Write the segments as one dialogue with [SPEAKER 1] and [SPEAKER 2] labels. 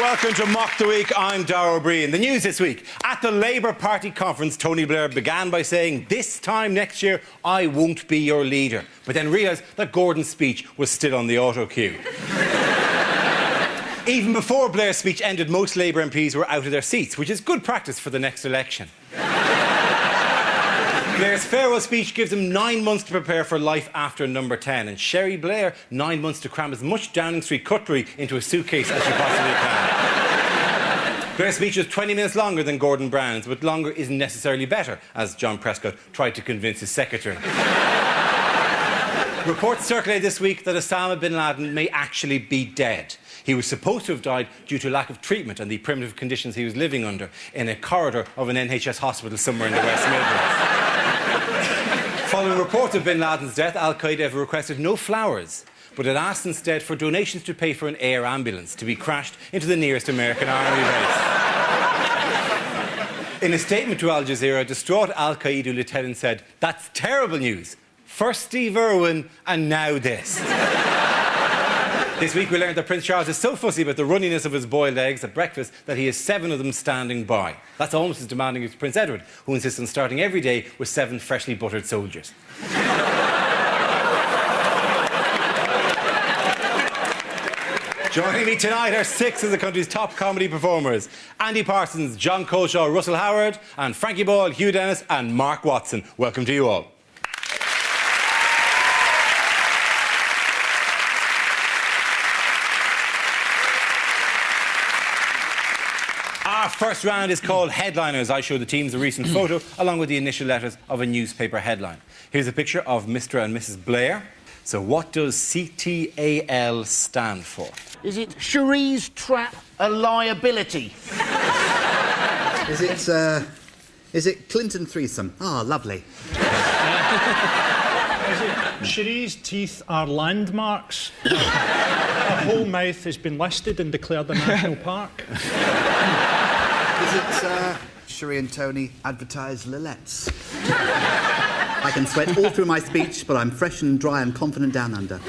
[SPEAKER 1] welcome to Mock the Week. I'm Dara O'Brien. The news this week. At the Labour Party conference, Tony Blair began by saying, "This time next year, I won't be your leader." But then realised that Gordon's speech was still on the auto cue. Even before Blair's speech ended, most Labour MPs were out of their seats, which is good practice for the next election. Blair's farewell speech gives him 9 months to prepare for life after Number 10, and Sherry Blair 9 months to cram as much Downing Street cutlery into a suitcase as she possibly can. Blair's speech was 20 minutes longer than Gordon Brown's, but longer isn't necessarily better, as John Prescott tried to convince his secretary. Reports circulate this week that Osama bin Laden may actually be dead. He was supposed to have died due to lack of treatment and the primitive conditions he was living under in a corridor of an NHS hospital somewhere in the West Midlands. Following reports of bin Laden's death, Al-Qaeda have requested no flowers, but had asked instead for donations to pay for an air ambulance to be crashed into the nearest American army base. In a statement to Al Jazeera, distraught Al-Qaeda lieutenant said, "That's terrible news. First Steve Irwin, and now this." This week we learned that Prince Charles is so fussy about the runniness of his boiled eggs at breakfast that he has 7 of them standing by. That's almost as demanding as Prince Edward, who insists on starting every day with 7 freshly buttered soldiers. Joining me tonight are 6 of the country's top comedy performers: Andy Parsons, John Coleshaw, Russell Howard, and Frankie Ball, Hugh Dennis and Mark Watson. Welcome to you all. Our first round is called Headliners. I show the teams a recent photo along with the initial letters of a newspaper headline. Here's a picture of Mr. and Mrs. Blair. So what does CTAL stand for?
[SPEAKER 2] Is it Cherie's Trap a Liability?
[SPEAKER 3] Is it Clinton threesome? Ah, lovely.
[SPEAKER 4] Is it Cherie's teeth are landmarks? Her whole mouth has been listed and declared a national park.
[SPEAKER 3] Is it Cherie and Tony advertise Lillettes? I can sweat all through my speech, but I'm fresh and dry and confident down under.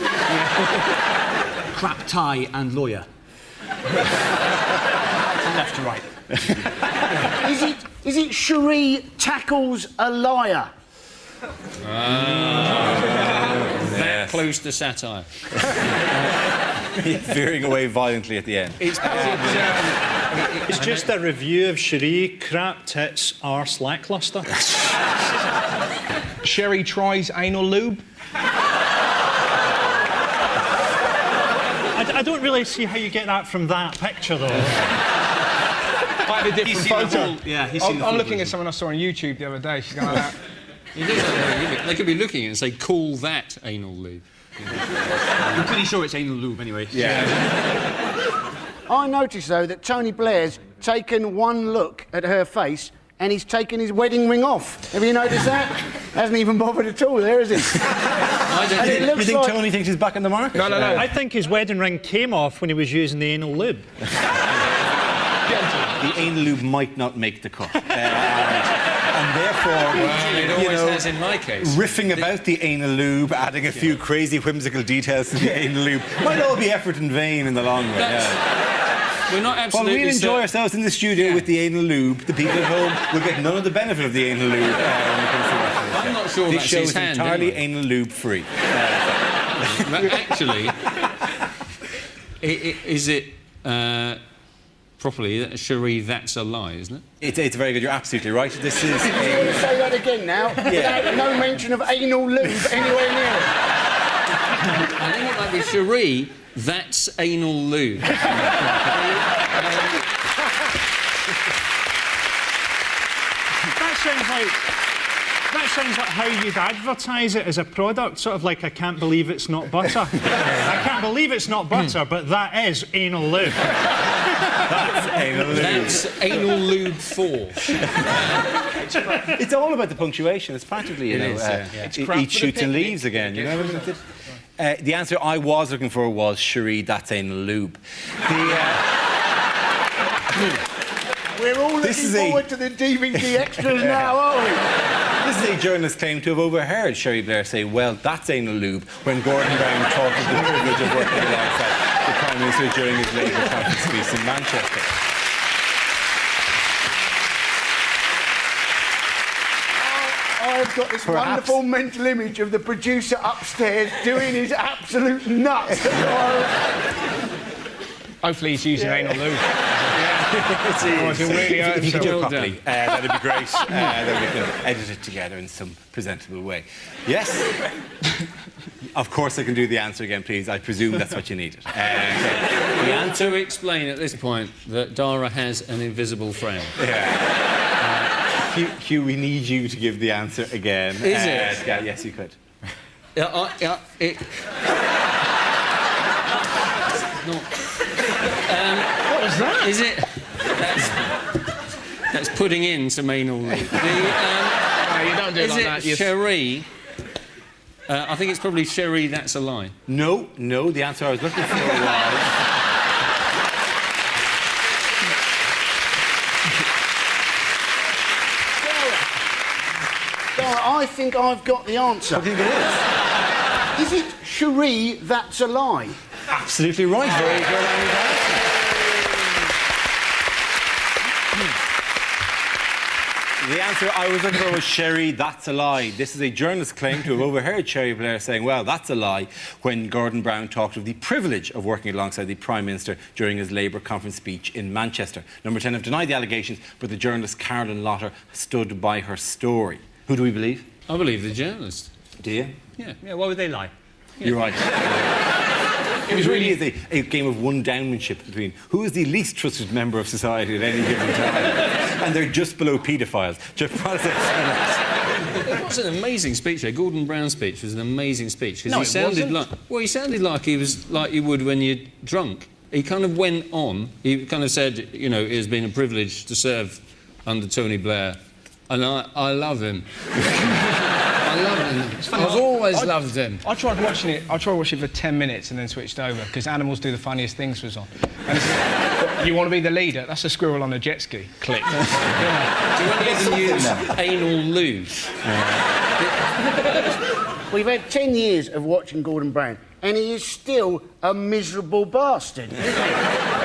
[SPEAKER 5] Crap tie and lawyer. Left to right.
[SPEAKER 2] Is it Cherie tackles a liar?
[SPEAKER 6] That close to satire.
[SPEAKER 1] Veering away violently at the end.
[SPEAKER 4] It's just a review of Cherie. Crap tits, arse lacklustre.
[SPEAKER 5] Sherry tries anal lube.
[SPEAKER 4] I don't really see how you get that from that picture, though.
[SPEAKER 5] Quite a different photo.
[SPEAKER 6] Yeah, he's seen the
[SPEAKER 5] I'm looking at someone I saw on YouTube the other day. She's going like that.
[SPEAKER 6] They could be looking at it and say, "Call that anal lube."
[SPEAKER 5] I'm pretty sure it's anal lube anyway.
[SPEAKER 1] Yeah.
[SPEAKER 2] I noticed, though, that Tony Blair's taken one look at her face and he's taken his wedding ring off. Have you noticed that? Hasn't even bothered at all there, has he?
[SPEAKER 1] You think Tony thinks he's back in the market?
[SPEAKER 5] No.
[SPEAKER 4] I think his wedding ring came off when he was using the anal lube.
[SPEAKER 1] The anal lube might not make the cut. And therefore,
[SPEAKER 6] It always has in my case.
[SPEAKER 1] riffing about the anal lube, adding a few crazy whimsical details to the anal lube, might all be effort in vain in the long run. Yeah.
[SPEAKER 6] We're not absolutely.
[SPEAKER 1] Well, we'll enjoy ourselves in the studio with the anal lube. The people at home will get none of the benefit of the anal lube.
[SPEAKER 6] I'm not sure
[SPEAKER 1] This
[SPEAKER 6] that's
[SPEAKER 1] show
[SPEAKER 6] his
[SPEAKER 1] is
[SPEAKER 6] hand,
[SPEAKER 1] entirely
[SPEAKER 6] anyway.
[SPEAKER 1] anal lube free.
[SPEAKER 6] But actually, is it properly Cherie? That's a lie, isn't it?
[SPEAKER 1] It's very good. You're absolutely right. This is
[SPEAKER 2] Can you say that again now?
[SPEAKER 1] Yeah.
[SPEAKER 2] No mention of anal lube anywhere near it.
[SPEAKER 6] I think it might be Cherie. That's anal lube.
[SPEAKER 4] That sounds like how you'd advertise it as a product, sort of like, I can't believe it's not butter. I can't believe it's not butter, but that is anal lube.
[SPEAKER 1] that's anal lube.
[SPEAKER 6] That's anal lube 4.
[SPEAKER 1] It's all about the punctuation. It's practically, you know, eat shoots and leaves again. You know. The answer I was looking for was Cherie. That's anal lube.
[SPEAKER 2] We're all looking forward to the DVD extras now, aren't we?
[SPEAKER 1] This is a journalist claim to have overheard Sherry Blair say, "Well, that's anal lube," when Gordon Brown talked of the privilege of working alongside. the Prime Minister during his Labour conference speech in Manchester.
[SPEAKER 2] I've got this wonderful mental image of the producer upstairs doing his absolute nuts.
[SPEAKER 5] Hopefully he's using anal lube.
[SPEAKER 1] If you could do it properly, that'd be great. Then we can edit it together in some presentable way. Yes? Of course I can do the answer again, please. I presume that's what you needed.
[SPEAKER 6] We want to explain at this point that Dara has an invisible friend.
[SPEAKER 1] Yeah. Hugh, we need you to give the answer again.
[SPEAKER 6] Is it?
[SPEAKER 1] Yeah, yes, you could.
[SPEAKER 6] No.
[SPEAKER 5] What was that?
[SPEAKER 6] Is it? That's putting in some anal lube.
[SPEAKER 5] No, you don't do it like that.
[SPEAKER 6] Is it Cherie? I think it's probably Cherie, that's a lie.
[SPEAKER 1] No, the answer I was looking for was...
[SPEAKER 2] I think I've got the answer.
[SPEAKER 1] I think it is.
[SPEAKER 2] Is it Cherie, that's a lie?
[SPEAKER 1] Absolutely right. Very good, The answer I was looking for was Cherie, that's a lie. This is a journalist's claim to have overheard Cherie Blair saying, well, that's a lie, when Gordon Brown talked of the privilege of working alongside the Prime Minister during his Labour conference speech in Manchester. Number 10 have denied the allegations, but the journalist Carolyn Lotter stood by her story. Who do we believe?
[SPEAKER 6] I believe the journalist.
[SPEAKER 1] Do you?
[SPEAKER 6] Yeah.
[SPEAKER 5] Yeah, why would they lie?
[SPEAKER 1] You're right. It really is a game of one-downmanship between who is the least trusted member of society at any given time. And they're just below paedophiles.
[SPEAKER 6] It was an amazing speech there. Gordon Brown's speech was an amazing speech.
[SPEAKER 5] No,
[SPEAKER 6] he
[SPEAKER 5] it
[SPEAKER 6] sounded
[SPEAKER 5] wasn't.
[SPEAKER 6] he sounded like he was like you would when you're drunk. He kind of went on. He kind of said, you know, it has been a privilege to serve under Tony Blair. And I love him. I love him. I've always loved him.
[SPEAKER 5] I tried watching it for 10 minutes and then switched over, because Animals Do the Funniest Things was on. And it's, you want to be the leader? That's a squirrel on a jet ski. Click.
[SPEAKER 6] Do you want to even use anal lube?
[SPEAKER 2] We've had 10 years of watching Gordon Brown, and he is still a miserable bastard, isn't he?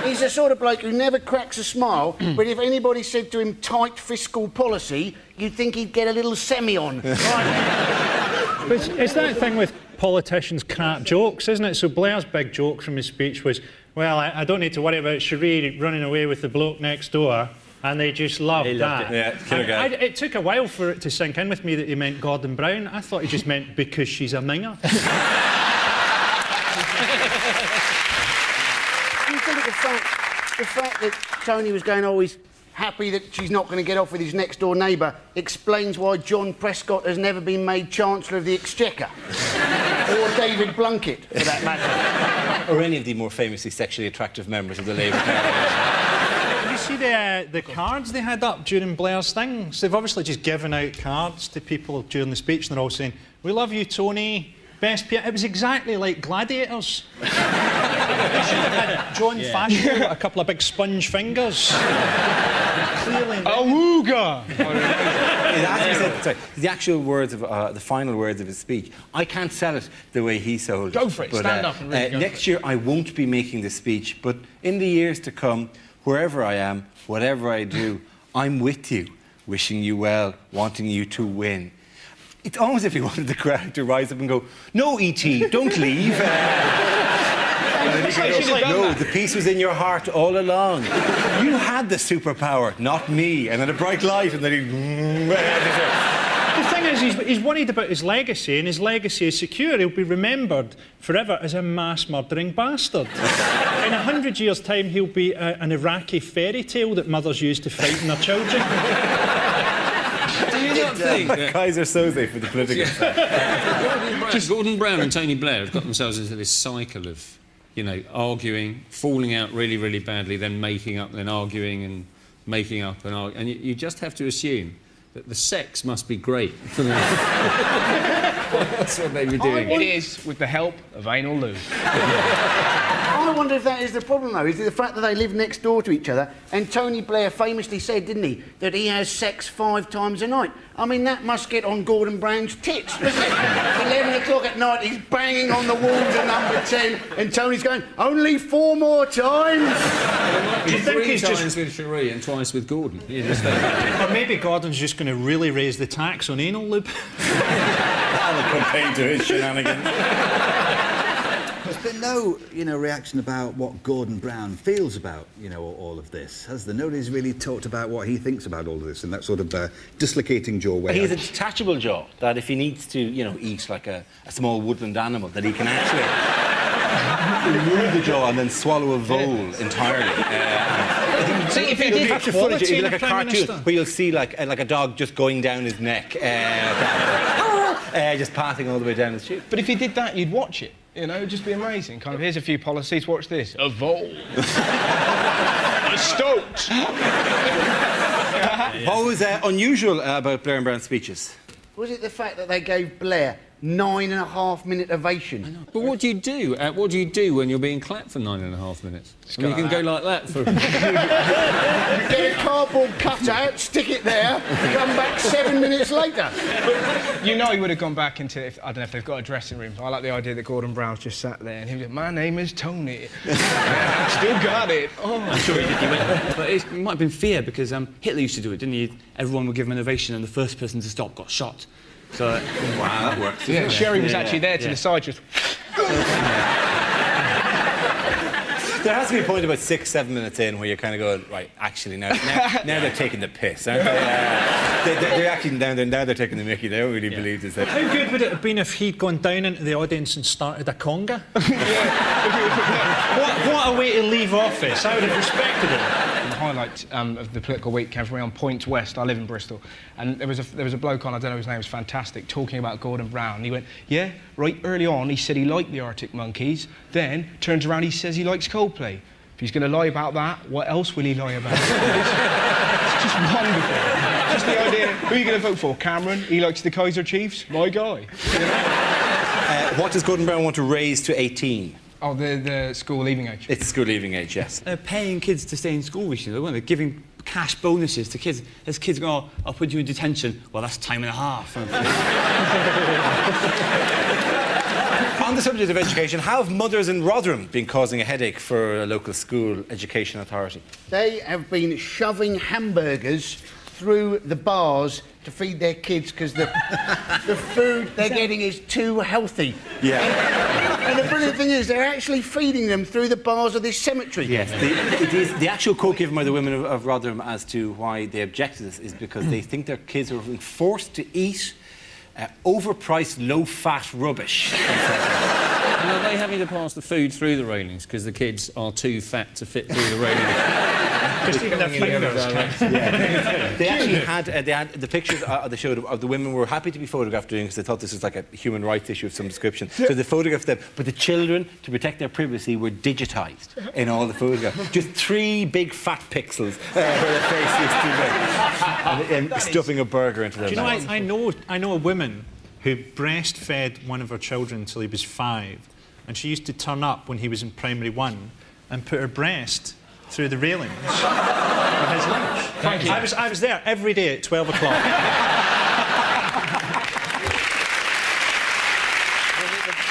[SPEAKER 2] He's the sort of bloke who never cracks a smile, but if anybody said to him tight fiscal policy, you'd think he'd get a little semi on. Right?
[SPEAKER 4] But it's that thing with politicians' crap jokes, isn't it? So Blair's big joke from his speech was, well, I don't need to worry about Cherie running away with the bloke next door. And they just loved that.
[SPEAKER 1] Yeah, killer guy.
[SPEAKER 4] It took a while for it to sink in with me that he meant Gordon Brown. I thought he just meant because she's a minger.
[SPEAKER 2] Do you think the fact that Tony was going, oh, he's happy that she's not going to get off with his next-door neighbour, explains why John Prescott has never been made Chancellor of the Exchequer? Or David Blunkett, for that matter.
[SPEAKER 1] Or any of the more famously sexually attractive members of the Labour Party.
[SPEAKER 4] Did you see the cards they had up during Blair's thing? So they've obviously just given out cards to people during the speech, and they're all saying, we love you, Tony. Best PR. It was exactly like Gladiators. They should have had John Fashio with a couple of big sponge fingers. Clearly.
[SPEAKER 5] Awooga!
[SPEAKER 1] The actual words of the final words of his speech. I can't sell it the way he sold it.
[SPEAKER 5] Go for it.
[SPEAKER 1] But,
[SPEAKER 5] Stand up and really go
[SPEAKER 1] next year I won't be making this speech, but in the years to come, wherever I am, whatever I do, I'm with you, wishing you well, wanting you to win. It's almost as if he wanted the crowd to rise up and go, no, E.T., don't leave. And then he goes, no, the peace was in your heart all along. You had the superpower, not me. And then a bright light, and then he...
[SPEAKER 4] The thing is, he's worried about his legacy, and his legacy is secure. He'll be remembered forever as a mass-murdering bastard. In 100 years' time, he'll be an Iraqi fairy tale that mothers use to frighten their children.
[SPEAKER 6] Do you not think that
[SPEAKER 1] Kaiser Soze for the political side.
[SPEAKER 6] Gordon Brown and Tony Blair have got themselves into this cycle of, you know, arguing, falling out really, really badly, then making up, then arguing and making up and arguing. And you just have to assume that the sex must be great for them. That's what they'd be doing.
[SPEAKER 5] It is, with the help of anal lube.
[SPEAKER 2] I wonder if that is the problem, though, is it the fact that they live next door to each other, and Tony Blair famously said, didn't he, that he has sex 5 times a night. I mean, that must get on Gordon Brown's tits, doesn't it? 11 o'clock at night he's banging on the walls of number 10 and Tony's going, only 4 more times?
[SPEAKER 6] Do
[SPEAKER 4] you think he's just-
[SPEAKER 6] times with Cherie and twice with Gordon? You just
[SPEAKER 4] Or maybe Gordon's just going to really raise the tax on anal lube.
[SPEAKER 1] That'll complain to his shenanigans.
[SPEAKER 3] There's been no, reaction about what Gordon Brown feels about, all of this, has there? Nobody's really talked about what he thinks about all of this in that sort of dislocating jaw way.
[SPEAKER 1] He's a detachable jaw, that if he needs to, eat like a small woodland animal, that he can actually remove the jaw and then swallow a vole entirely.
[SPEAKER 5] See, if he did
[SPEAKER 1] Capture footage, it'll be like a cartoon where you'll see like a dog just going down his neck, just passing all the way down his tube.
[SPEAKER 5] But if he did that, you'd watch it. It'd just be amazing. Kind of, here's a few policies, watch this. A vole. A stoat.
[SPEAKER 1] What was unusual about Blair and Brown's speeches?
[SPEAKER 2] Was it the fact that they gave Blair 9.5-minute ovation?
[SPEAKER 6] But what do you do? What do you do when you're being clapped for 9.5 minutes? I mean, you can go like that for...
[SPEAKER 2] Get a cardboard cutout, stick it there, come back 7 minutes later.
[SPEAKER 5] You know he would have gone back into, I don't know if they've got a dressing room. I like the idea that Gordon Brown's just sat there and he was like, my name is Tony. Still got it. Oh.
[SPEAKER 7] I'm sure he went. But it might have been fear because Hitler used to do it, didn't he? Everyone would give him an ovation and the first person to stop got shot. So,
[SPEAKER 1] wow, that works.
[SPEAKER 5] Yeah, Sherry was actually there to the side just...
[SPEAKER 1] There has to be a point about 6-7 minutes in where you're kind of going, right, actually, now they're taking the piss, aren't they? They're actually now they're taking the mickey. They don't really believe this.
[SPEAKER 4] How good would it have been if he'd gone down into the audience and started a conga? What a way to leave office. I would have respected it.
[SPEAKER 5] The highlight of the political week came from me on Points West. I live in Bristol, and there was a bloke on, I don't know his name, was fantastic, talking about Gordon Brown. And he went, yeah, right early on he said he liked the Arctic Monkeys, then turns around he says he likes Coldplay. If he's going to lie about that, what else will he lie about? It's just wonderful. Just the idea, who are you going to vote for? Cameron? He likes the Kaiser Chiefs? My guy.
[SPEAKER 1] What does Gordon Brown want to raise to 18?
[SPEAKER 5] Oh, the school leaving age.
[SPEAKER 1] It's school leaving age, yes.
[SPEAKER 7] They're paying kids to stay in school recently, weren't they? Giving cash bonuses to kids. As kids go, oh, I'll put you in detention. Well, that's time and a half.
[SPEAKER 1] On the subject of education, how have mothers in Rotherham been causing a headache for a local school education authority?
[SPEAKER 2] They have been shoving hamburgers through the bars to feed their kids because the food they're getting is too healthy.
[SPEAKER 1] Yeah.
[SPEAKER 2] And the brilliant thing is they're actually feeding them through the bars of this cemetery.
[SPEAKER 1] Yes, it is the actual quote given by the women of Rotherham as to why they object to this is because they think their kids are being forced to eat overpriced, low-fat rubbish.
[SPEAKER 6] And are they having to pass the food through the railings because the kids are too fat to fit through the railings?
[SPEAKER 4] Just even their fingers.
[SPEAKER 1] They actually had the pictures they showed of the women were happy to be photographed doing because they thought this was like a human rights issue of some description. So they photographed them, but the children, to protect their privacy, were digitised in all the photographs. Just 3 big fat pixels where their face used to be, and stuffing a burger into their
[SPEAKER 4] Do you know,
[SPEAKER 1] mouth.
[SPEAKER 4] I know a woman who breastfed one of her children until he was 5, and she used to turn up when he was in primary 1 and put her breast through the railings for his lunch. Thank you. I was there every day at 12 o'clock.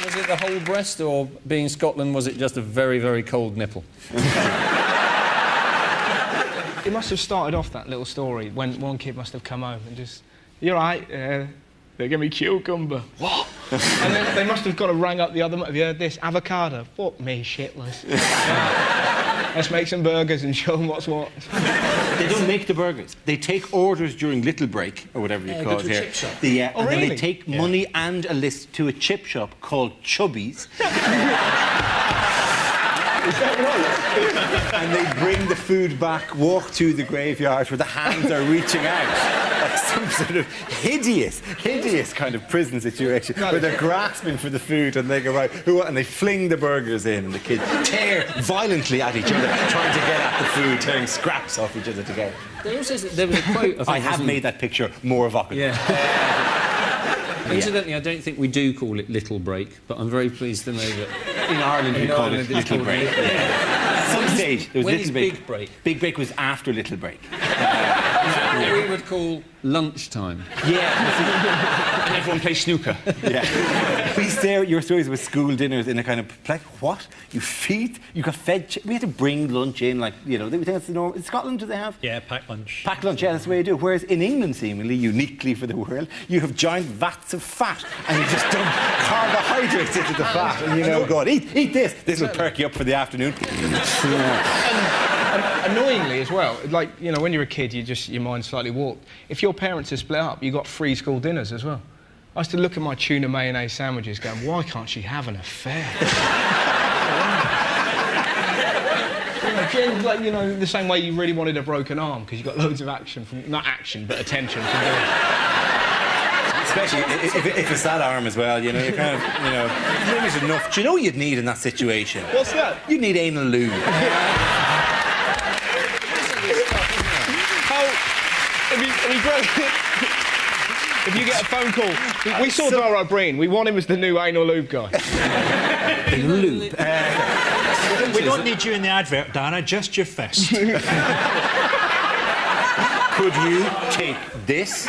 [SPEAKER 6] Was it the whole breast, or being Scotland, was it just a very, very cold nipple?
[SPEAKER 5] It must have started off, that little story, when one kid must have come home and just, you're right, they give me cucumber. What? And then they must have got to rang up the other, have you heard this? Avocado. Fuck me, shitless. Let's make some burgers and show them what's what.
[SPEAKER 1] They don't make the burgers. They take orders during Little Break, or whatever you call it here.
[SPEAKER 2] Chip shop.
[SPEAKER 1] And
[SPEAKER 5] really?
[SPEAKER 1] then they take money and a list to a chip shop called Chubby's.
[SPEAKER 5] Is that right?
[SPEAKER 1] And they bring the food back, walk to the graveyard where the hands are reaching out. Like some sort of hideous kind of prison situation where they're grasping for the food and they go, right, and they fling the burgers in and the kids tear violently at each other, trying to get at the food, tearing scraps off each other together.
[SPEAKER 6] There was a quote...
[SPEAKER 1] I have made that picture more evocative.
[SPEAKER 6] Yeah. Incidentally, I don't think we do call it Little Break, but I'm very pleased to know that...
[SPEAKER 1] In Ireland, we call it Little Break. At some stage, there was
[SPEAKER 6] When
[SPEAKER 1] Little
[SPEAKER 6] is
[SPEAKER 1] Break.
[SPEAKER 6] Big Break?
[SPEAKER 1] Big Break was after Little Break.
[SPEAKER 6] what we would call lunchtime.
[SPEAKER 1] Yeah.
[SPEAKER 7] And everyone plays snooker.
[SPEAKER 1] Yeah. We stare at your stories with school dinners in a kind of like, what? You got fed. We had to bring lunch in, like, you know. We think that's the norm. In Scotland, do they have?
[SPEAKER 4] Yeah, packed lunch.
[SPEAKER 1] Packed lunch, yeah, that's the way you do it. Whereas in England, seemingly uniquely for the world, you have giant vats of fat and you just dump carbohydrates into the fat. And you know, God, eat this. This will perk you up for the afternoon.
[SPEAKER 5] And annoyingly as well, like, you know, when you're a kid, your mind's slightly warped. If your parents are split up, you got free school dinners as well. I used to look at my tuna mayonnaise sandwiches going, why can't she have an affair? Like, you know, the same way you really wanted a broken arm because you got loads of action from, not action, but attention from doing it.
[SPEAKER 1] Especially if it's that arm as well, you know, you kind of, you know, maybe it's enough. Do you know what you'd need in that situation?
[SPEAKER 5] What's that?
[SPEAKER 1] You'd need anal lube.
[SPEAKER 5] If you get a phone call, we saw Dara O'Brien. We want him as the new anal lube guy.
[SPEAKER 1] Lube.
[SPEAKER 4] We don't need you in the advert, Dara, just your fist.
[SPEAKER 1] Could you take this?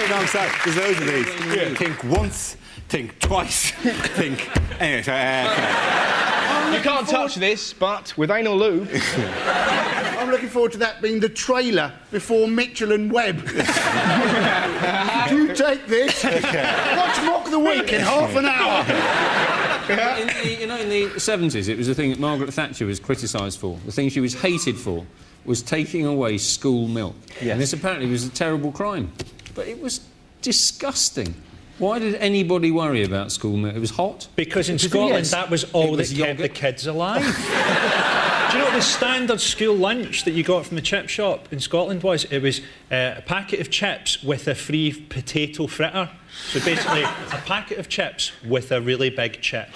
[SPEAKER 1] No, I'm sorry. There's loads of these. Yeah. Think once, think twice, think... Anyway,
[SPEAKER 5] You can't touch this, but with anal lube...
[SPEAKER 2] I'm looking forward to that being the trailer before Mitchell and Webb. You take this. Watch Mock the Week in half an hour.
[SPEAKER 6] In the 70s, it was the thing that Margaret Thatcher was criticised for. The thing she was hated for was taking away school milk. Yes. And this apparently was a terrible crime. But it was disgusting. Why did anybody worry about school milk? It was hot.
[SPEAKER 4] Because in Scotland, that was all that kept the kids alive. Do you know what the standard school lunch that you got from the chip shop in Scotland was? It was a packet of chips with a free potato fritter. So basically, a packet of chips with a really big chip.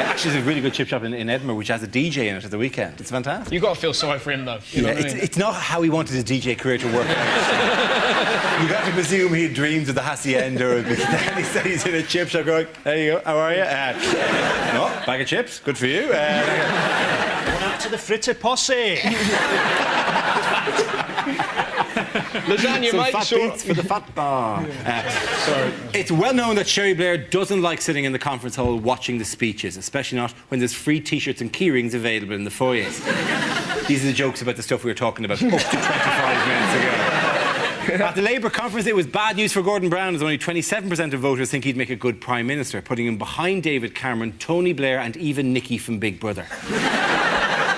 [SPEAKER 1] Actually, there's a really good chip shop in Edinburgh which has a DJ in it at the weekend. It's fantastic.
[SPEAKER 5] You've got to feel sorry for him, though. You know what I mean?
[SPEAKER 1] It's not how he wanted his DJ career to work out. You got to presume he had dreams of the Hacienda, and then he said he's in a chip shop going, there you go, how are you? No, bag of chips, good for you.
[SPEAKER 4] Back to the fritter posse.
[SPEAKER 5] Lasagna,
[SPEAKER 1] some
[SPEAKER 5] mate.
[SPEAKER 1] fat beats for the fat bar.
[SPEAKER 5] Sorry.
[SPEAKER 1] It's well known that Sherry Blair doesn't like sitting in the conference hall watching the speeches, especially not when there's free T-shirts and keyrings available in the foyers. These are the jokes about the stuff we were talking about up to 25 minutes ago. At the Labour conference, it was bad news for Gordon Brown, as only 27% of voters think he'd make a good Prime Minister, putting him behind David Cameron, Tony Blair and even Nicky from Big Brother.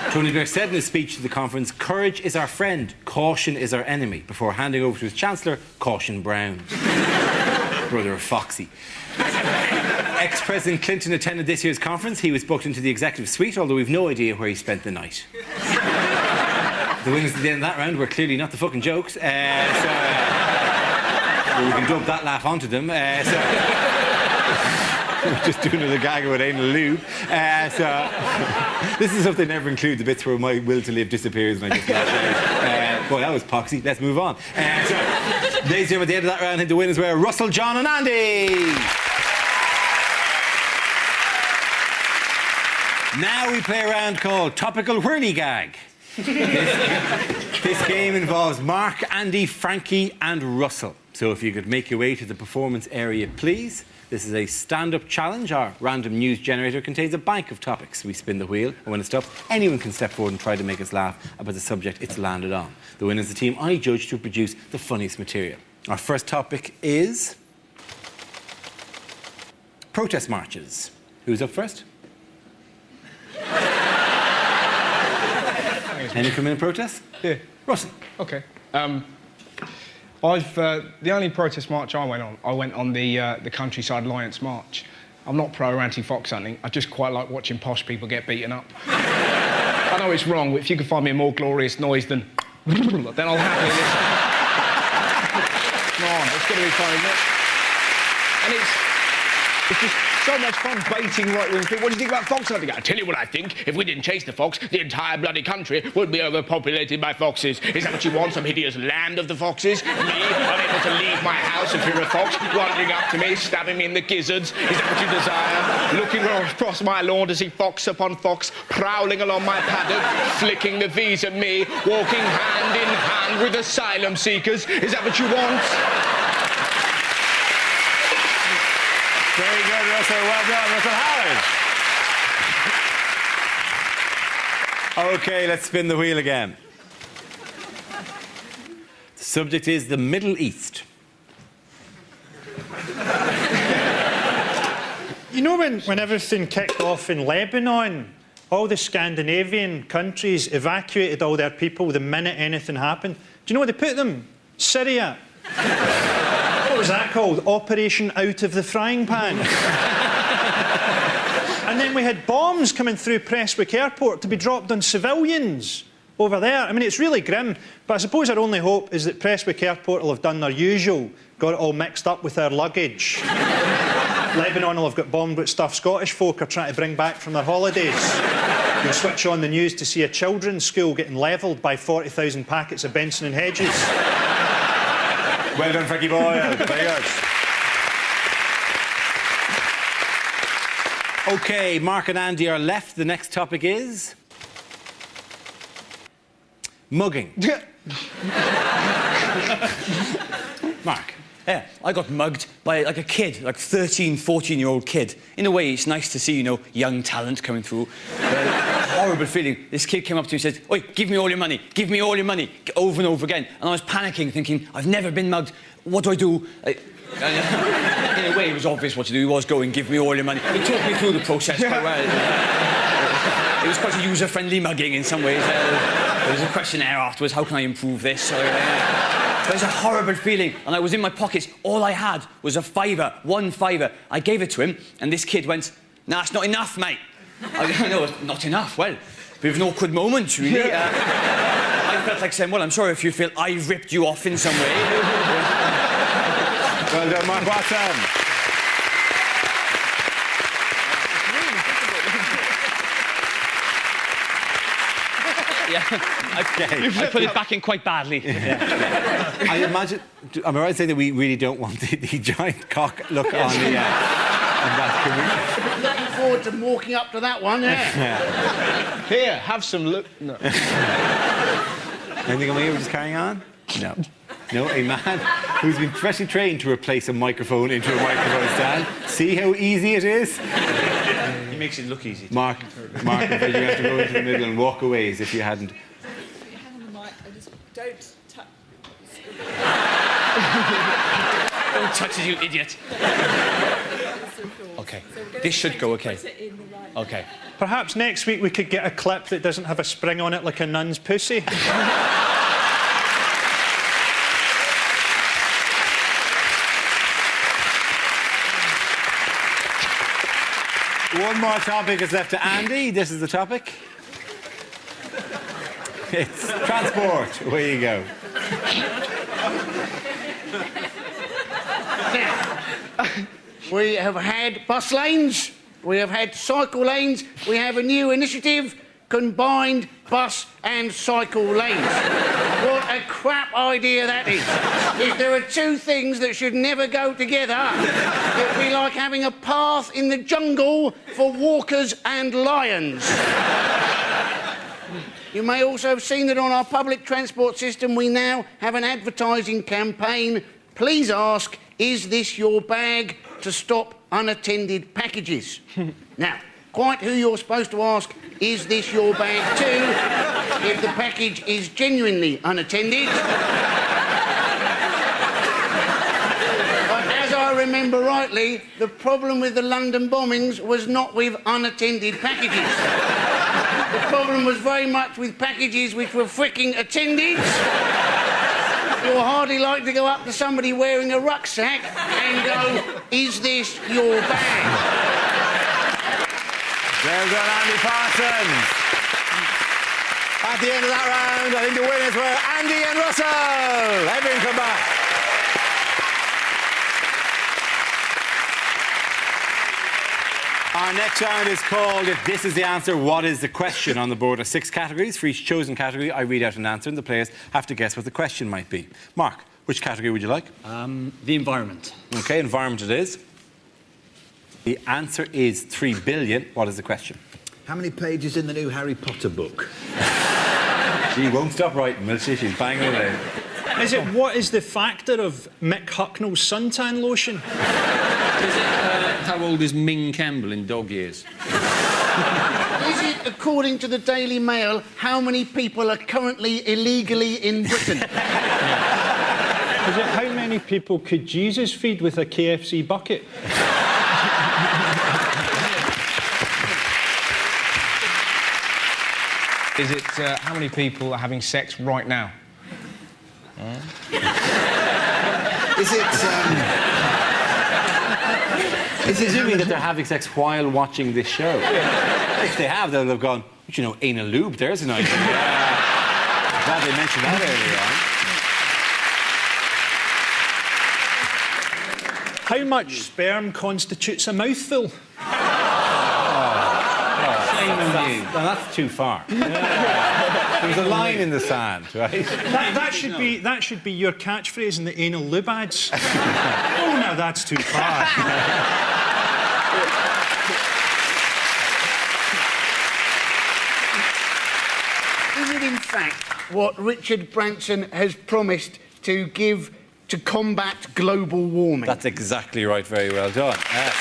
[SPEAKER 1] Tony Blair said in his speech to the conference, courage is our friend, caution is our enemy, before handing over to his Chancellor, Caution Brown. Brother of Foxy. Ex-President Clinton attended this year's conference. He was booked into the executive suite, although we've no idea where he spent the night. The winners at the end of that round were clearly not the fucking jokes, so we can dump that laugh onto them. We're just doing another gag with anal lube. This is something I never include, the bits where my will to live disappears and I just lash out. Boy, that was poxy. Let's move on. Ladies and gentlemen, at the end of that round, the winners were Russell, John and Andy. Now we play a round called Topical Whirly Gag. This game involves Mark, Andy, Frankie and Russell. So if you could make your way to the performance area, please. This is a stand-up challenge. Our random news generator contains a bank of topics. We spin the wheel, and when it stops, anyone can step forward and try to make us laugh about the subject it's landed on. The winner is the team I judge to produce the funniest material. Our first topic is protest marches. Who's up first? Any come in protest?
[SPEAKER 5] Yeah.
[SPEAKER 1] Russell.
[SPEAKER 5] OK. The only protest march I went on the Countryside Alliance March. I'm not pro or anti-fox hunting. I just quite like watching posh people get beaten up. I know it's wrong, but if you can find me a more glorious noise than then I'll happily listen. Come on, it's going to be fun, isn't it? And it's just... So much fun baiting right-wing people. What do you think about fox hunting? I tell you what I think. If we didn't chase the fox, the entire bloody country would be overpopulated by foxes. Is that what you want? Some hideous land of the foxes? Me, unable to leave my house in fear of a fox wandering up to me, stabbing me in the gizzards? Is that what you desire? Looking across my lawn to see fox upon fox prowling along my paddock, flicking the V's at me, walking hand in hand with asylum seekers? Is that what you want?
[SPEAKER 1] Very good, Russell. Well done, Russell Howard. OK, let's spin the wheel again. The subject is the Middle East.
[SPEAKER 4] You know when everything kicked off in Lebanon, all the Scandinavian countries evacuated all their people the minute anything happened. Do you know where they put them? Syria. What was that called? Operation Out of the Frying Pan. And then we had bombs coming through Prestwick Airport to be dropped on civilians over there. I mean, it's really grim, but I suppose our only hope is that Prestwick Airport will have done their usual, got it all mixed up with their luggage. Lebanon will have got bombed with stuff Scottish folk are trying to bring back from their holidays. You'll switch on the news to see a children's school getting levelled by 40,000 packets of Benson and Hedges.
[SPEAKER 1] Well done, Frankie Boyle. Very good. OK, Mark and Andy are left. The next topic is... mugging. Mark.
[SPEAKER 7] Yeah, I got mugged by, like, a kid, like 13, 14-year-old kid. In a way, it's nice to see, you know, young talent coming through. Horrible feeling. This kid came up to me and said, "Oi, give me all your money, give me all your money," over and over again. And I was panicking, thinking, I've never been mugged. What do I do? In a way, it was obvious what to do. He was going, "Give me all your money." He took me through the process quite well. It was quite a user-friendly mugging in some ways. There was a questionnaire afterwards, how can I improve this? So, it was a horrible feeling, and I was in my pockets. All I had was a fiver, one fiver. I gave it to him, and this kid went, "Nah, it's not enough, mate." I know, not enough. Well, bit of an awkward moment, really. I felt like saying, "Well, I'm sorry if you feel I ripped you off in some way."
[SPEAKER 1] Well done, Mark Watson.
[SPEAKER 7] Yeah, I put it back in quite badly.
[SPEAKER 1] Yeah. I imagine... Am I right to say that we really don't want the giant cock look on the... on that?
[SPEAKER 2] Looking forward to walking up to that one,
[SPEAKER 1] Yeah.
[SPEAKER 5] Here, have some look. No.
[SPEAKER 1] Anything on me? We're just carrying on? No. No, a man who's been professionally trained to replace a microphone into a microphone stand. See how easy it is?
[SPEAKER 7] He makes it look easy.
[SPEAKER 1] Mark, I bet you have to go into the middle and walk away as if you hadn't.
[SPEAKER 8] Hang on the mic, I just don't touch.
[SPEAKER 7] Don't touch it, you idiot. OK. This should go OK. OK.
[SPEAKER 4] Perhaps next week we could get a clip that doesn't have a spring on it like a nun's pussy.
[SPEAKER 1] One more topic is left to Andy. This is the topic. It's transport. Away you go.
[SPEAKER 2] We have had bus lanes, we have had cycle lanes, we have a new initiative, combined bus and cycle lanes. What a crap idea that is. If there are two things that should never go together, it would be like having a path in the jungle for walkers and lions. You may also have seen that on our public transport system we now have an advertising campaign. Please ask, is this your bag, to stop unattended packages. Now, quite who you're supposed to ask, is this your bag too, if the package is genuinely unattended. But as I remember rightly, the problem with the London bombings was not with unattended packages. The problem was very much with packages which were fricking attended. You'll hardly like to go up to somebody wearing a rucksack and go, is this your bag?
[SPEAKER 1] Well done, Andy Parsons. At the end of that round, I think the winners were Andy and Russell. Everyone come back. Our next round is called If This Is the Answer, What Is the Question? On the board are 6 categories. For each chosen category, I read out an answer and the players have to guess what the question might be. Mark, which category would you like?
[SPEAKER 7] The environment.
[SPEAKER 1] OK, environment it is. The answer is 3 billion. What is the question?
[SPEAKER 3] How many pages in the new Harry Potter book?
[SPEAKER 1] She won't stop writing, will she? She's banging away.
[SPEAKER 4] Is it what is the factor of Mick Hucknall's suntan lotion?
[SPEAKER 6] Is it, how old is Ming Campbell in dog years?
[SPEAKER 2] Is it, according to the Daily Mail, how many people are currently illegally in Britain?
[SPEAKER 4] Is it how many people could Jesus feed with a KFC bucket?
[SPEAKER 5] Is it how many people are having sex right now?
[SPEAKER 3] Is it...
[SPEAKER 1] Is assuming that they're having sex while watching this show. If they have, they'll have gone, you know, anal lube, there's an item. Glad they mentioned that earlier on.
[SPEAKER 4] How much sperm constitutes a mouthful?
[SPEAKER 1] No, that's too far. Yeah. There's a line in the sand, right?
[SPEAKER 4] That should be your catchphrase in the anal lube ads. Oh, no, that's too far.
[SPEAKER 2] Is it in fact what Richard Branson has promised to give to combat global warming?
[SPEAKER 1] That's exactly right. Very well done. Yes.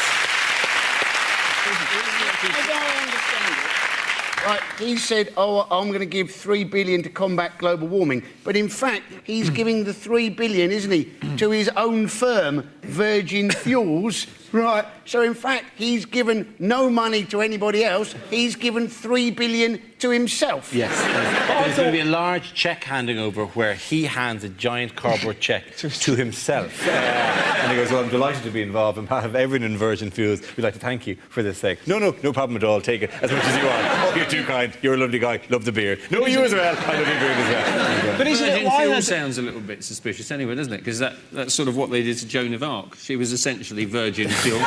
[SPEAKER 2] As I understand it, right, he said, oh, I'm going to give 3 billion to combat global warming. But in fact, he's giving the 3 billion, isn't he, to his own firm, Virgin Fuels. Right. So, in fact, he's given no money to anybody else. He's given 3 billion to himself.
[SPEAKER 1] Yes. There's going to be a large cheque handing over where he hands a giant cardboard cheque to himself. And he goes, well, I'm delighted to be involved. On behalf of everyone in Virgin Fuels, we'd like to thank you for this thing. No problem at all. Take it as much as you want. Oh, you're too kind. You're a lovely guy. Love the beard. No, you as well. I love your beard as well.
[SPEAKER 6] But Virgin Fuel sounds a little bit suspicious anyway, doesn't it? Because that's sort of what they did to Joan of Arc. She was essentially Virgin Fuel.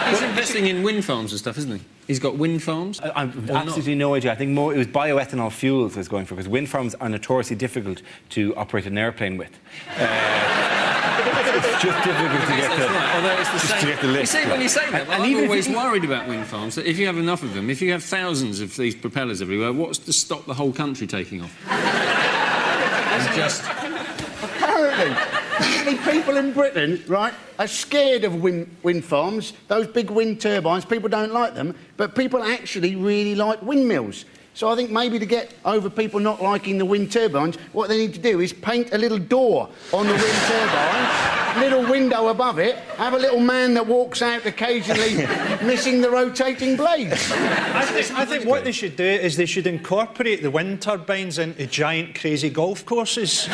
[SPEAKER 6] He's investing in wind farms and stuff, isn't he? He's got wind farms?
[SPEAKER 1] I've absolutely no idea. I think more it was bioethanol fuels I was going for, because wind farms are notoriously difficult to operate an airplane with. It's just difficult to get the lift.
[SPEAKER 6] When you say that, well, I'm always worried about wind farms, that if you have enough of them, if you have thousands of these propellers everywhere, what's to stop the whole country taking off? It's just...
[SPEAKER 2] Apparently, people in Britain, right, are scared of wind farms, those big wind turbines. People don't like them, but people actually really like windmills. So I think maybe to get over people not liking the wind turbines, what they need to do is paint a little door on the wind turbine, little window above it, have a little man that walks out occasionally missing the rotating blades.
[SPEAKER 4] I think what they should do is they should incorporate the wind turbines into giant crazy golf courses.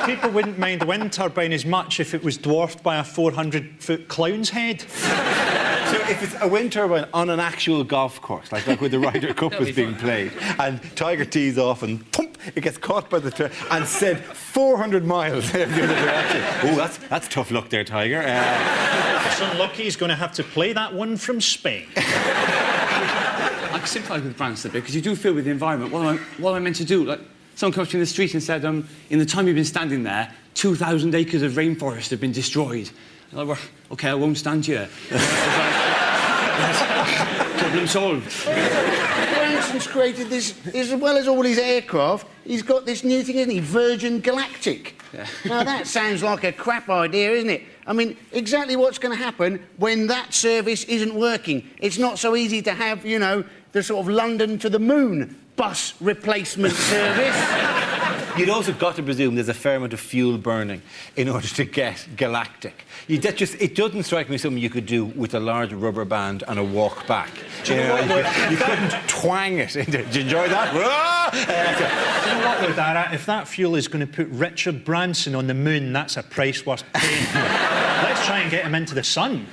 [SPEAKER 4] People wouldn't mind the wind turbine as much if it was dwarfed by a 400-foot clown's head.
[SPEAKER 1] So if it's a wind turbine on an actual golf course, like where the Ryder Cup is being played, and Tiger tees off and thump, it gets caught by the and sent 400 miles in the other direction. Oh, that's tough luck there, Tiger.
[SPEAKER 4] It's unlucky he's going to have to play that one from Spain.
[SPEAKER 7] I can sympathise with Branson a bit, because you do feel with the environment, what am I meant to do? Like, someone comes to me in the street and said, in the time you've been standing there, 2,000 acres of rainforest have been destroyed. And I'm like, well, OK, I won't stand here. Problem solved.
[SPEAKER 2] Branson's created this, as well as all his aircraft, he's got this new thing, isn't he? Virgin Galactic. Yeah. Now, that sounds like a crap idea, isn't it? I mean, exactly what's going to happen when that service isn't working. It's not so easy to have, you know, the sort of London to the moon bus replacement service.
[SPEAKER 1] You'd also got to presume there's a fair amount of fuel burning in order to get galactic. It doesn't strike me as something you could do with a large rubber band and a walk back. You couldn't twang it into... Did you enjoy that?
[SPEAKER 4] Do you know what, though, Dara? If that fuel is going to put Richard Branson on the moon, that's a price worth paying. Let's try and get him into the sun.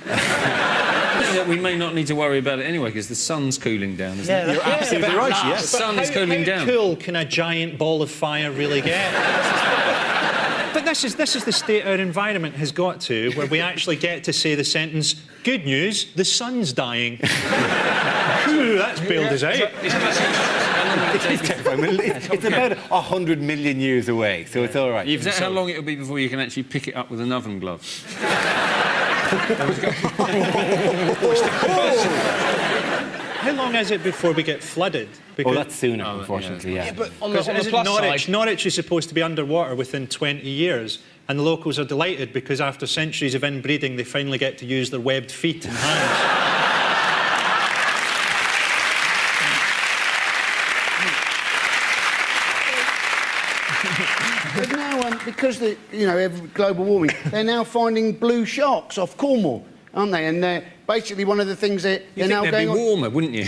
[SPEAKER 6] We may not need to worry about it anyway, because the sun's cooling down, isn't it?
[SPEAKER 1] You're absolutely right, yes.
[SPEAKER 6] The sun is cooling down.
[SPEAKER 4] How cool can a giant ball of fire really get? But this is the state our environment has got to, where we actually get to say the sentence, good news, the sun's dying. Phew, that's bailed us out.
[SPEAKER 1] It's terrifying. It's about 100 million years away, so it's all right.
[SPEAKER 6] You've said how long it'll be before you can actually pick it up with an oven glove.
[SPEAKER 4] How long is it before we get flooded?
[SPEAKER 1] Oh, that's sooner, unfortunately, yeah.
[SPEAKER 7] But on
[SPEAKER 4] Because
[SPEAKER 7] the
[SPEAKER 4] isn't
[SPEAKER 7] plus
[SPEAKER 4] Norwich,
[SPEAKER 7] side...
[SPEAKER 4] Norwich is supposed to be underwater within 20 years, and the locals are delighted because after centuries of inbreeding, they finally get to use their webbed feet and hands.
[SPEAKER 2] But now, because the, global warming, they're now finding blue sharks off Cornwall, aren't they? And they're basically one of the things that they're
[SPEAKER 6] You'd
[SPEAKER 2] now
[SPEAKER 6] think
[SPEAKER 2] going
[SPEAKER 6] they'd be
[SPEAKER 2] on.
[SPEAKER 6] warmer, wouldn't you?
[SPEAKER 7] I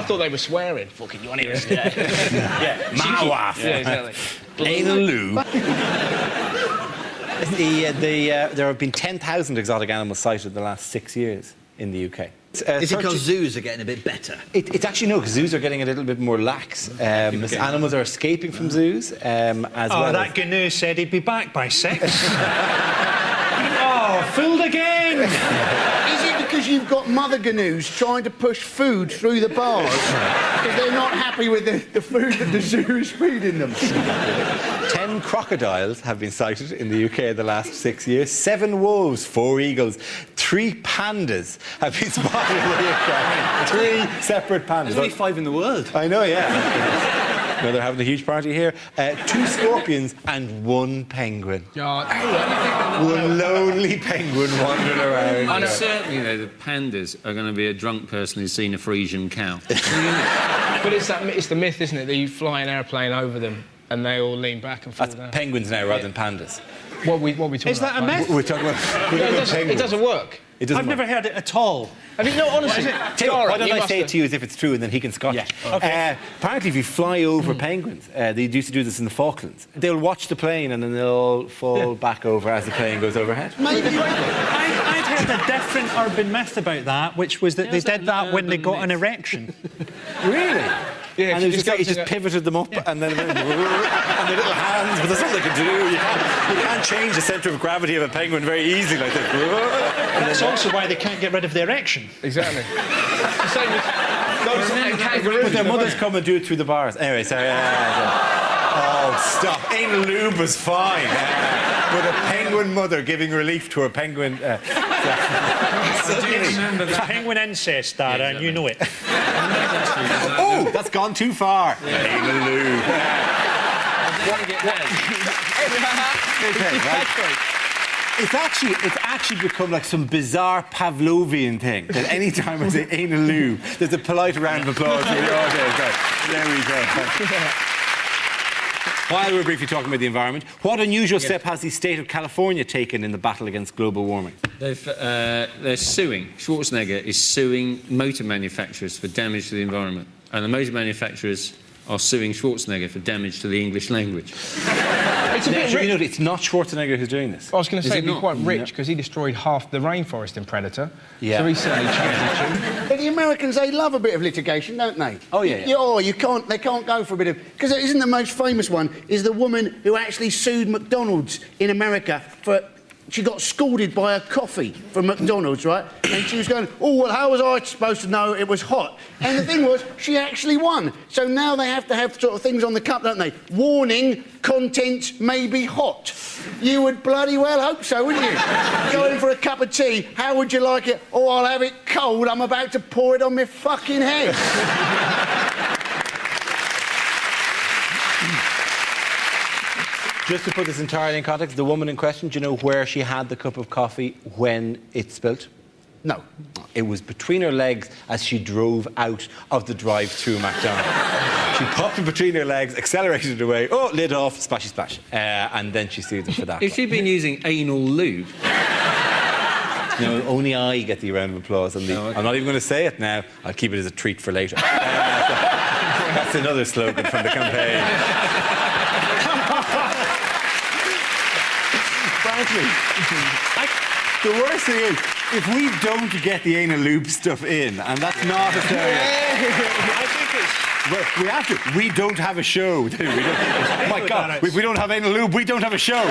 [SPEAKER 7] thought they were swearing. Fucking, you want to hear us today? Yeah.
[SPEAKER 1] Mawaf.
[SPEAKER 7] Yeah, exactly.
[SPEAKER 1] Anal lube. There have been 10,000 exotic animals sighted in the last 6 years in the UK.
[SPEAKER 3] Is it because zoos are getting a bit better?
[SPEAKER 1] It's actually no, because zoos are getting a little bit more lax. Animals are escaping from zoos as well.
[SPEAKER 4] Oh, that GNU said he'd be back by 6. Oh, fooled again!
[SPEAKER 2] Is it because you've got mother gnu's trying to push food through the bars because they're not happy with the food that the zoo is feeding them?
[SPEAKER 1] 10 crocodiles have been sighted in the UK in the last 6 years. 7 wolves, 4 eagles, 3 pandas have been spotted in the UK. 3 separate pandas.
[SPEAKER 7] There's only 5 in the world.
[SPEAKER 1] I know, yeah. No, they're having a huge party here. 2 scorpions and 1 penguin. One lonely penguin wandering around.
[SPEAKER 6] And certainly, the pandas are going to be a drunk person who's seen a Frisian cow.
[SPEAKER 5] But it's the myth, isn't it, that you fly an airplane over them and they all lean back and fall
[SPEAKER 1] That's
[SPEAKER 5] down.
[SPEAKER 1] penguins now rather than pandas.
[SPEAKER 5] What we talking
[SPEAKER 4] Is that
[SPEAKER 5] about?
[SPEAKER 4] a myth?
[SPEAKER 1] We're talking about penguins.
[SPEAKER 5] It doesn't work.
[SPEAKER 1] It doesn't
[SPEAKER 4] I've
[SPEAKER 1] work.
[SPEAKER 4] never heard it at all.
[SPEAKER 5] Have you? No, honestly.
[SPEAKER 1] Tell you what, why don't I say it to you as if it's true and then he can scotch it?
[SPEAKER 4] Okay.
[SPEAKER 1] Apparently, if you fly over penguins, they used to do this in the Falklands. They'll watch the plane and then they'll fall back over as the plane goes overhead.
[SPEAKER 4] I'd heard a different urban myth about that, which was that they did that when they
[SPEAKER 6] urban
[SPEAKER 4] got an
[SPEAKER 6] myth?
[SPEAKER 4] erection.
[SPEAKER 1] Really?
[SPEAKER 5] Yeah,
[SPEAKER 1] And it just pivoted them up and then and their little hands, but that's all they can do. You can't change the centre of gravity of a penguin very easily like that.
[SPEAKER 4] That's also why they can't get rid of the erection.
[SPEAKER 5] Exactly. It's the same with...
[SPEAKER 1] But their mothers come and do it through the bars. Anyway, sorry. Oh, stop. Anal lube was fine. But a penguin mother giving relief to her penguin...
[SPEAKER 6] Remember
[SPEAKER 4] It's
[SPEAKER 6] that?
[SPEAKER 4] penguin incest, Dara, and you know it.
[SPEAKER 1] Oh, that's gone too far. Anal lube. It's actually become like some bizarre Pavlovian thing that any time I say anal lube, there's a polite round of applause for the audience. There we go. While we're briefly talking about the environment, what unusual step has the state of California taken in the battle against global warming?
[SPEAKER 6] They're suing. Schwarzenegger is suing motor manufacturers for damage to the environment. And the motor manufacturers are suing Schwarzenegger for damage to the English language.
[SPEAKER 5] It's a bit
[SPEAKER 1] Actually,
[SPEAKER 5] rich.
[SPEAKER 1] it's not Schwarzenegger who's doing this.
[SPEAKER 5] I was going to
[SPEAKER 6] Is
[SPEAKER 5] say
[SPEAKER 6] it
[SPEAKER 5] it'd be
[SPEAKER 6] not?
[SPEAKER 5] quite rich because he destroyed half the rainforest in Predator.
[SPEAKER 1] Yeah.
[SPEAKER 5] So he certainly changed the tune.
[SPEAKER 2] But the Americans, they love a bit of litigation, don't they?
[SPEAKER 1] Oh, yeah.
[SPEAKER 2] They can't go for a bit of... Because it isn't the most famous one, is the woman who actually sued McDonald's in America for... She got scalded by a coffee from McDonald's, right? And she was going, oh, well, how was I supposed to know it was hot? And the thing was, she actually won. So now they have to have sort of things on the cup, don't they? Warning, contents may be hot. You would bloody well hope so, wouldn't you? Going for a cup of tea, how would you like it? Oh, I'll have it cold. I'm about to pour it on my fucking head.
[SPEAKER 1] Just to put this entirely in context, the woman in question, do you know where she had the cup of coffee when it spilt?
[SPEAKER 2] No.
[SPEAKER 1] It was between her legs as she drove out of the drive-through McDonald's. She popped it between her legs, accelerated it away, oh, lid off, splashy splash. And then she sued them for that.
[SPEAKER 6] If she'd been using anal lube...
[SPEAKER 1] No, only I get the round of applause. I'm not even going to say it now. I'll keep it as a treat for later. That's another slogan from the campaign. Frankly, the worst thing is, if we don't get the anal lube stuff in, and that's not a stereotype.
[SPEAKER 4] I think it's...
[SPEAKER 1] Well, we have to. We don't have a show, do we? My God, if we don't have any lube, we don't have a show.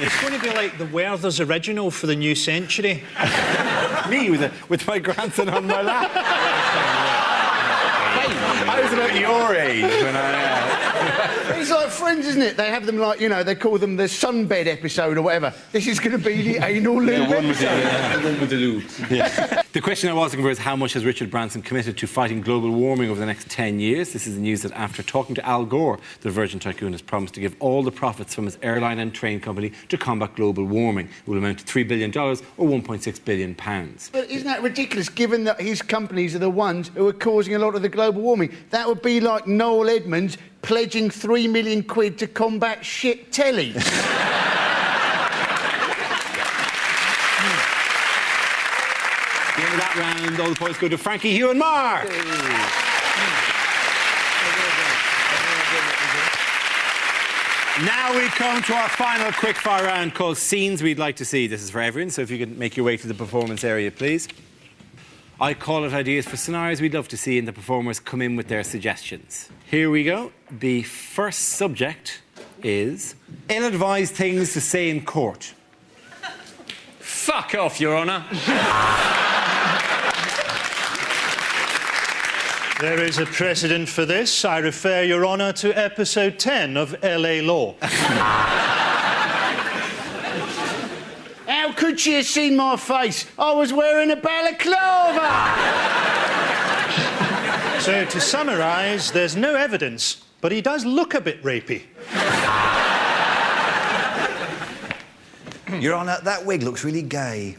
[SPEAKER 4] It's going to be like the Werther's original for the new century.
[SPEAKER 1] Me with my grandson on my lap. I was about your age when
[SPEAKER 2] It's like Friends, isn't it? They have them like, you know, they call them the sunbed episode or whatever. This is going to be the anal lube episode.
[SPEAKER 6] The one with the lube.
[SPEAKER 1] Yeah. The question I was looking for is how much has Richard Branson committed to fighting global warming over the next 10 years? This is the news that after talking to Al Gore, the Virgin tycoon has promised to give all the profits from his airline and train company to combat global warming. It will amount to $3 billion or £1.6 billion.
[SPEAKER 2] But isn't that ridiculous, given that his companies are the ones who are causing a lot of the global warming? That would be like Noel Edmonds pledging £3 million to combat shit telly.
[SPEAKER 1] At the end of that round, all the points go to Frankie, Hugh and Mark. Now we come to our final quickfire round called Scenes We'd Like to See. This is for everyone, so if you could make your way to the performance area, please. I call it ideas for scenarios we'd love to see, and the performers come in with their suggestions. Here we go. The first subject is ill-advised things to say in court.
[SPEAKER 6] Fuck off, Your Honour.
[SPEAKER 4] There is a precedent for this. I refer Your Honour to episode 10 of LA Law.
[SPEAKER 2] How could she have seen my face? I was wearing a balaclava!
[SPEAKER 4] So, to summarise, there's no evidence, but he does look a bit rapey.
[SPEAKER 3] Your Honour, that wig looks really gay.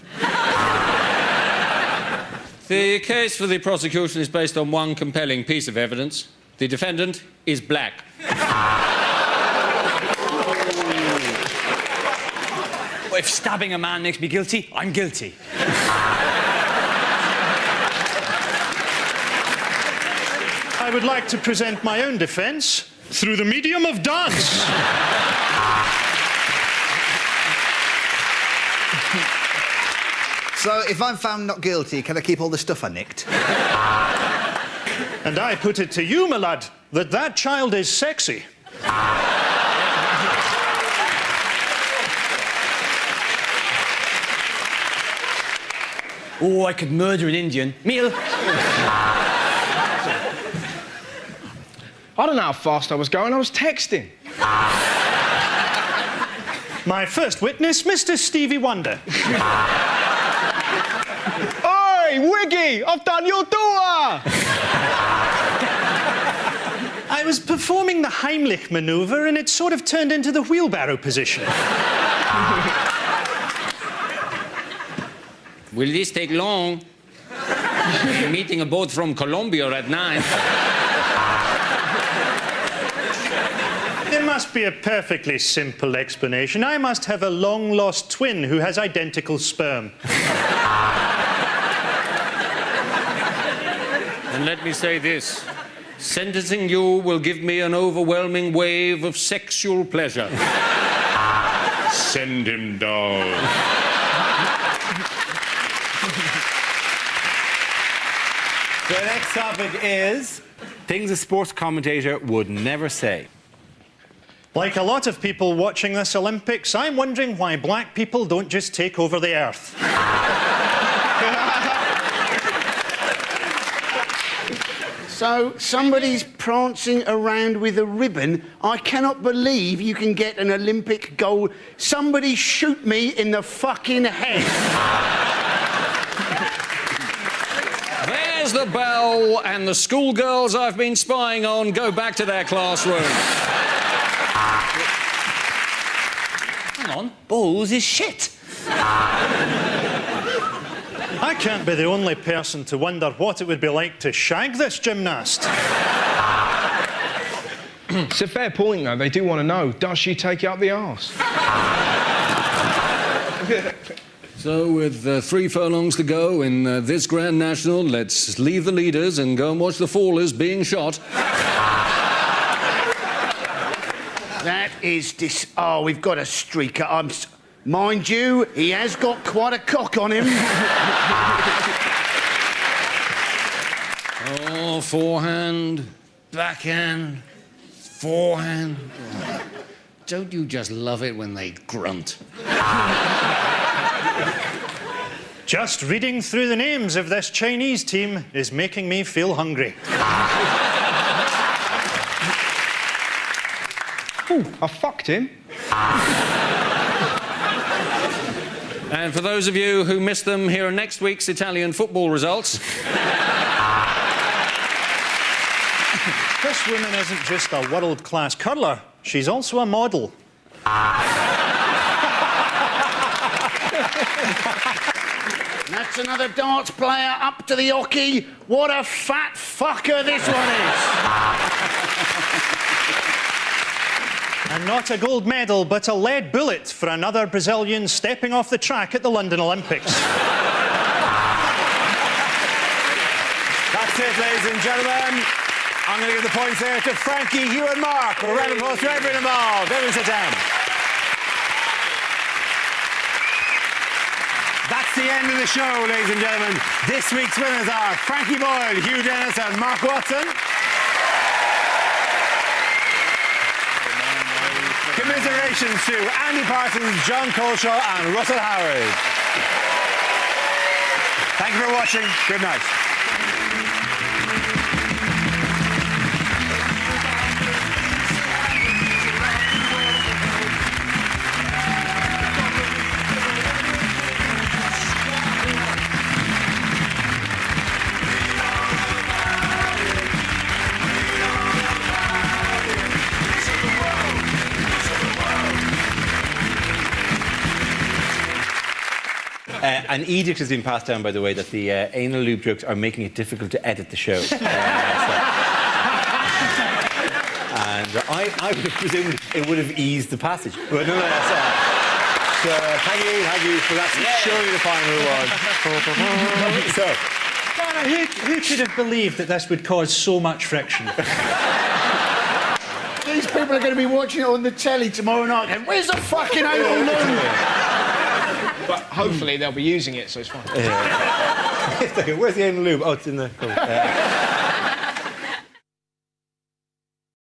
[SPEAKER 6] The case for the prosecution is based on one compelling piece of evidence. The defendant is black.
[SPEAKER 7] If stabbing a man makes me guilty, I'm guilty.
[SPEAKER 4] I would like to present my own defence through the medium of dance.
[SPEAKER 3] So, if I'm found not guilty, can I keep all the stuff I nicked?
[SPEAKER 4] And I put it to you, my lad, that child is sexy.
[SPEAKER 7] Oh, I could murder an Indian. Meal. I don't know how fast I was going. I was texting.
[SPEAKER 4] My first witness, Mr. Stevie Wonder.
[SPEAKER 7] Oi, Wiggy! I've done your door!
[SPEAKER 4] I was performing the Heimlich manoeuvre and it sort of turned into the wheelbarrow position.
[SPEAKER 6] Will this take long? Meeting a boat from Colombia at 9.
[SPEAKER 4] There must be a perfectly simple explanation. I must have a long-lost twin who has identical sperm.
[SPEAKER 6] And let me say this. Sentencing you will give me an overwhelming wave of sexual pleasure. Send him down.
[SPEAKER 1] The next topic is things a sports commentator would never say.
[SPEAKER 4] Like a lot of people watching this Olympics, I'm wondering why black people don't just take over the earth.
[SPEAKER 2] So, somebody's prancing around with a ribbon. I cannot believe you can get an Olympic gold. Somebody shoot me in the fucking head.
[SPEAKER 6] There's the bell, and the schoolgirls I've been spying on go back to their classrooms.
[SPEAKER 7] Hang on, balls is shit.
[SPEAKER 4] I can't be the only person to wonder what it would be like to shag this gymnast.
[SPEAKER 5] It's a fair point, though. They do want to know, does she take it up the arse?
[SPEAKER 6] So, with 3 furlongs to go in this Grand National, let's leave the leaders and go and watch the fallers being shot.
[SPEAKER 2] That is Oh, we've got a streaker. Mind you, he has got quite a cock on him.
[SPEAKER 6] Oh, forehand, backhand, forehand. Don't you just love it when they grunt?
[SPEAKER 4] Just reading through the names of this Chinese team is making me feel hungry.
[SPEAKER 5] Ooh, I fucked him.
[SPEAKER 6] And for those of you who missed them, here are next week's Italian football results.
[SPEAKER 4] This woman isn't just a world-class curler, she's also a model.
[SPEAKER 2] That's another darts player up to the hockey. What a fat fucker this one is.
[SPEAKER 4] And not a gold medal, but a lead bullet for another Brazilian stepping off the track at the London Olympics.
[SPEAKER 1] That's it, ladies and gentlemen. I'm going to give the points there to Frankie, Hugh and Mark. A round of applause to everyone involved. Everyone sit down. That's the end of the show, ladies and gentlemen. This week's winners are Frankie Boyle, Hugh Dennis and Mark Watson. Commiserations to Andy Parsons, John Colshaw and Russell Howard. Thank you for watching. Good night. An edict has been passed down, by the way, that the anal lube jokes are making it difficult to edit the show. And I would have presumed it would have eased the passage. But nonetheless, so thank you for that. Surely the final one. So,
[SPEAKER 4] Dana, who could have believed that this would cause so much friction?
[SPEAKER 2] These people are going to be watching it on the telly tomorrow night and where's the fucking anal lube?
[SPEAKER 5] But hopefully they'll be using it, so it's fine.
[SPEAKER 1] where's the anal lube? Oh, it's in the... Cool.